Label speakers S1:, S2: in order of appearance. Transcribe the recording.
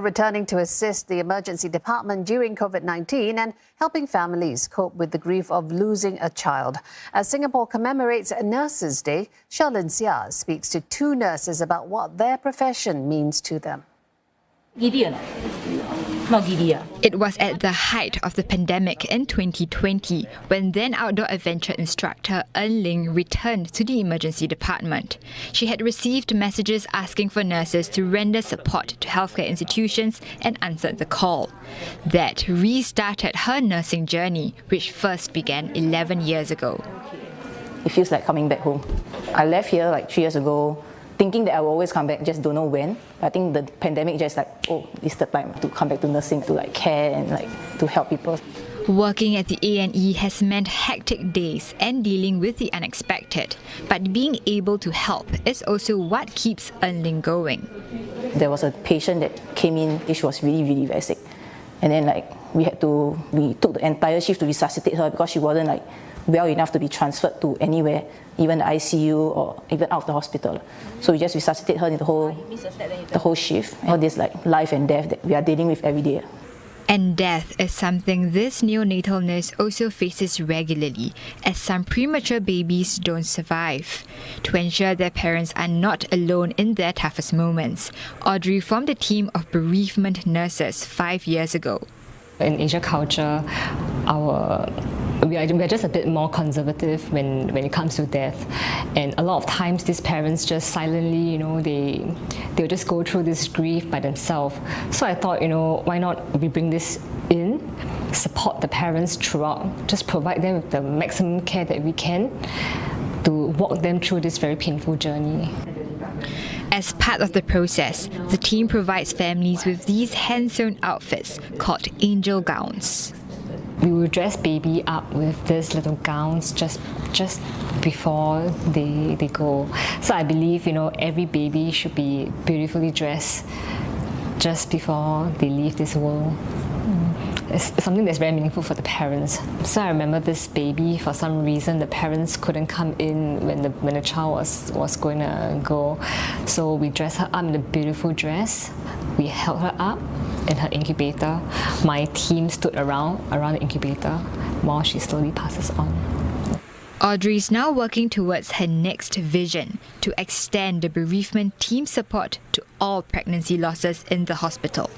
S1: returning to assist the emergency department during COVID-19 and helping families cope with the grief of losing a child. As Singapore commemorates Nurses' Day, Shalin Sia speaks to two nurses about what their profession means to them.
S2: It was at the height of the pandemic in 2020 when then outdoor adventure instructor Ling returned to the emergency department. She had received messages asking for nurses to render support to healthcare institutions and answered the call. That restarted her nursing journey, which first began 11 years ago.
S3: It feels like coming back home. I left here like 3 years ago, thinking that I will always come back, just don't know when. I think the pandemic just like, oh, it's the time to come back to nursing, to like care and like to help people.
S2: Working at the A&E has meant hectic days and dealing with the unexpected. But being able to help is also what keeps Ling going.
S3: There was a patient that came in, she was really very sick. And then like we took the entire shift to resuscitate her because she wasn't like well enough to be transferred to anywhere, even the ICU or even out of the hospital. So we just resuscitate her in the whole shift. All this like life and death that we are dealing with every day.
S2: And death is something this neonatal nurse also faces regularly, as some premature babies don't survive. To ensure their parents are not alone in their toughest moments, Audrey formed a team of bereavement nurses 5 years ago.
S4: In Asia culture, we are just a bit more conservative when it comes to death, and a lot of times these parents just silently, they'll just go through this grief by themselves. So I thought, why not we bring this in, support the parents throughout, just provide them with the maximum care that we can to walk them through this very painful journey.
S2: As part of the process, the team provides families with these hand-sewn outfits called angel gowns.
S4: We will dress baby up with these little gowns just before they go. So I believe, every baby should be beautifully dressed just before they leave this world. It's something that's very meaningful for the parents. So I remember this baby, for some reason, the parents couldn't come in when the child was going to go. So we dressed her up in a beautiful dress. We held her up in her incubator. My team stood around the incubator while she slowly passes on.
S2: Audrey is now working towards her next vision, to extend the bereavement team support to all pregnancy losses in the hospital.